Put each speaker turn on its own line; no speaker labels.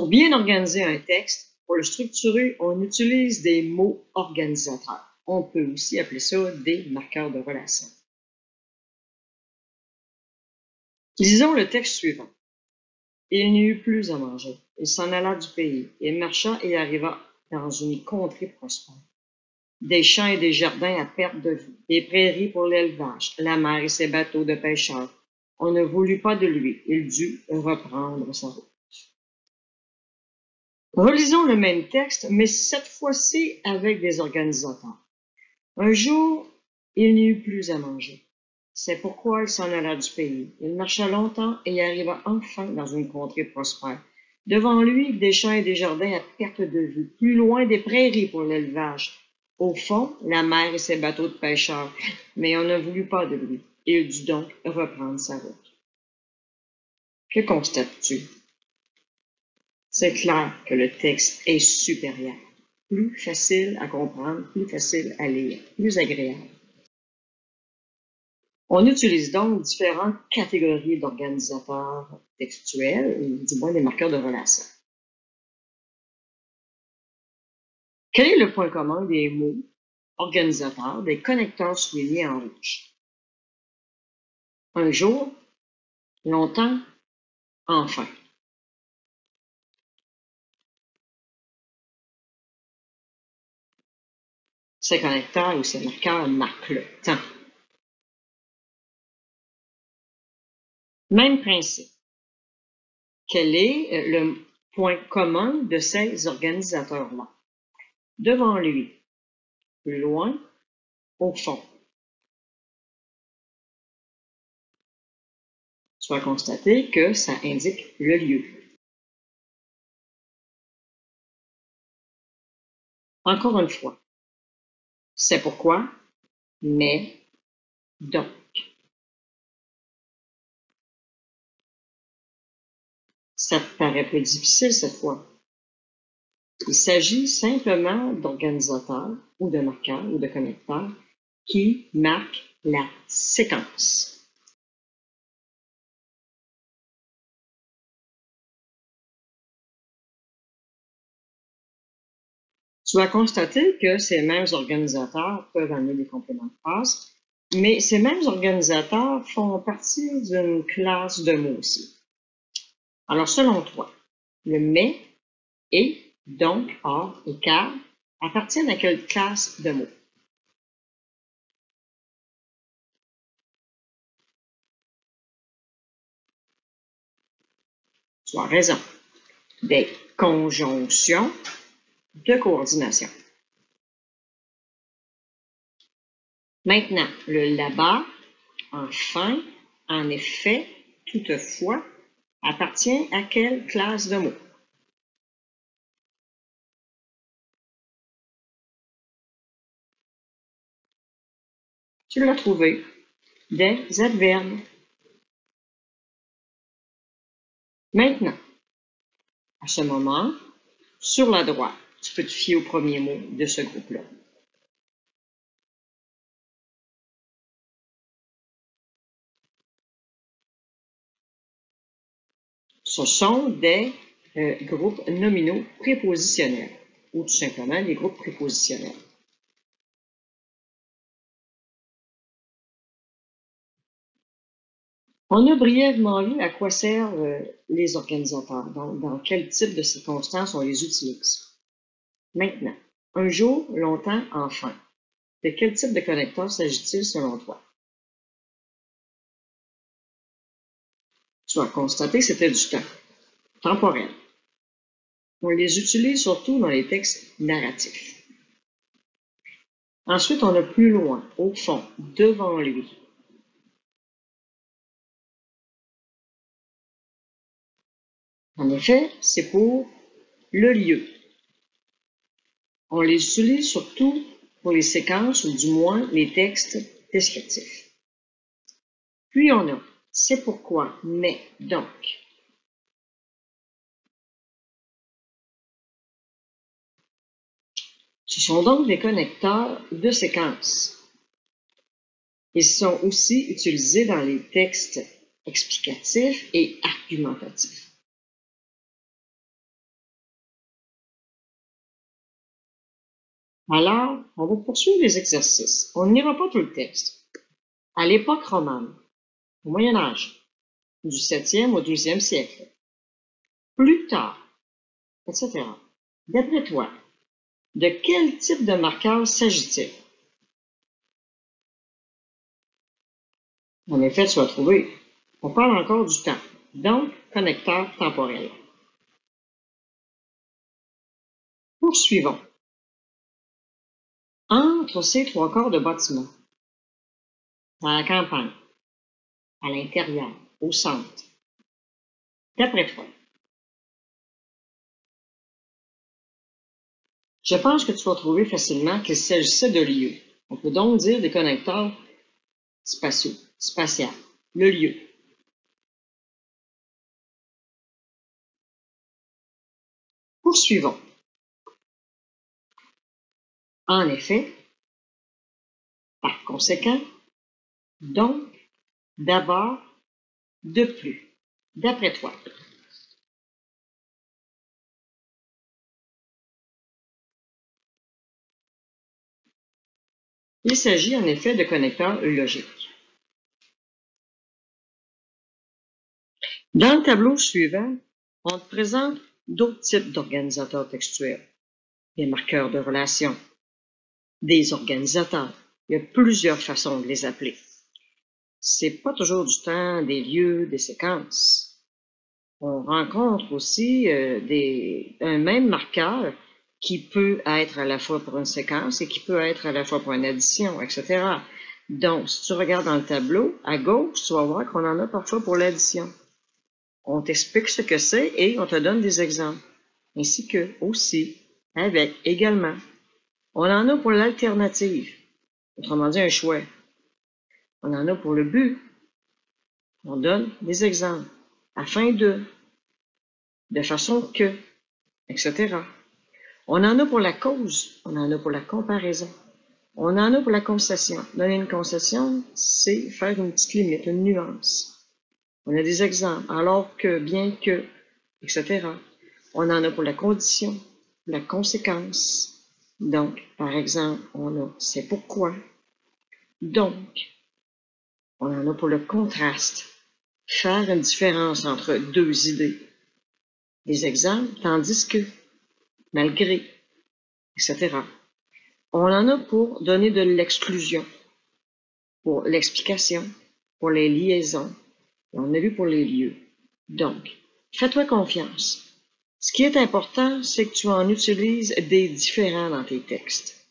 Pour bien organiser un texte, pour le structurer, on utilise des mots organisateurs. On peut aussi appeler ça des marqueurs de relation. Lisons le texte suivant. Il n'y eut plus à manger. Il s'en alla du pays. Il marcha et arriva dans une contrée prospère. Des champs et des jardins à perte de vue, des prairies pour l'élevage, la mer et ses bateaux de pêcheurs. On ne voulut pas de lui. Il dut reprendre sa route. Relisons le même texte, mais cette fois-ci avec des organisateurs. Un jour, il n'y eut plus à manger. C'est pourquoi il s'en alla du pays. Il marcha longtemps et arriva enfin dans une contrée prospère. Devant lui, des champs et des jardins à perte de vue, plus loin des prairies pour l'élevage. Au fond, la mer et ses bateaux de pêcheurs, mais on ne voulut pas de lui. Il dut donc reprendre sa route. Que constates-tu? C'est clair que le texte est supérieur, plus facile à comprendre, plus facile à lire, plus agréable. On utilise donc différentes catégories d'organisateurs textuels, ou du moins des marqueurs de relation. Quel est le point commun des mots organisateurs, des connecteurs soulignés en rouge? Un jour, longtemps, enfin. Ces connecteurs ou ces marqueurs marquent le temps. Même principe. Quel est le point commun de ces organisateurs-là? Devant lui, plus loin, au fond. Tu vas constater que ça indique le lieu. Encore une fois, c'est pourquoi, mais, donc. Ça te paraît plus difficile cette fois. Il s'agit simplement d'organisateurs ou de marqueurs ou de connecteurs qui marquent la séquence. Tu vas constater que ces mêmes organisateurs peuvent amener des compléments de phrase, mais ces mêmes organisateurs font partie d'une classe de mots aussi. Alors, selon toi, le mais, et, donc, or et car appartiennent à quelle classe de mots? Tu as raison. Des conjonctions de coordination. Maintenant, le là-bas, enfin, en effet, toutefois, appartient à quelle classe de mots? Tu l'as trouvé. Des adverbes. Maintenant, à ce moment, sur la droite, tu peux te fier au premier mot de ce groupe-là. Ce sont des groupes nominaux prépositionnels, ou tout simplement des groupes prépositionnels. On a brièvement vu à quoi servent les organisateurs, donc dans quel type de circonstances on les utilise. Maintenant, un jour, longtemps, enfin. De quel type de connecteur s'agit-il selon toi? Tu vas constater que c'était du temps, temporel. On les utilise surtout dans les textes narratifs. Ensuite, on a plus loin, au fond, devant lui. En effet, c'est pour le lieu. On les utilise surtout pour les séquences ou du moins les textes descriptifs. Puis on a c'est pourquoi, mais, donc. Ce sont donc des connecteurs de séquences. Ils sont aussi utilisés dans les textes explicatifs et argumentatifs. Alors, on va poursuivre les exercices. On n'ira pas tout le texte. À l'époque romane, au Moyen Âge, du 7e au 12e siècle, plus tard, etc. D'après toi, de quel type de marqueur s'agit-il? En effet, tu vas trouver, on parle encore du temps, donc connecteur temporel. Poursuivons. Entre ces trois corps de bâtiment, dans la campagne, à l'intérieur, au centre, d'après toi, je pense que tu vas trouver facilement qu'il s'agissait de lieux. On peut donc dire des connecteurs spatiaux, spatial, le lieu. Poursuivons. En effet, par conséquent, donc, d'abord, de plus. D'après toi. Il s'agit en effet de connecteurs logiques. Dans le tableau suivant, on te présente d'autres types d'organisateurs textuels. Des marqueurs de relation, des organisateurs. Il y a plusieurs façons de les appeler. C'est pas toujours du temps, des lieux, des séquences. On rencontre aussi un même marqueur qui peut être à la fois pour une séquence et qui peut être à la fois pour une addition, etc. Donc, si tu regardes dans le tableau, à gauche, tu vas voir qu'on en a parfois pour l'addition. On t'explique ce que c'est et on te donne des exemples, ainsi que, aussi, avec, également. On en a pour l'alternative, autrement dit un choix. On en a pour le but. On donne des exemples, afin de façon que, etc. On en a pour la cause, on en a pour la comparaison. On en a pour la concession. Donner une concession, c'est faire une petite limite, une nuance. On a des exemples, alors que, bien que, etc. On en a pour la condition, la conséquence. Donc, par exemple, on a c'est pourquoi. Donc, on en a pour le contraste. Faire une différence entre deux idées. Des exemples, tandis que, malgré, etc. On en a pour donner de l'exclusion, pour l'explication, pour les liaisons. Et on a vu pour les lieux. Donc, fais-toi confiance. Ce qui est important, c'est que tu en utilises des différents dans tes textes.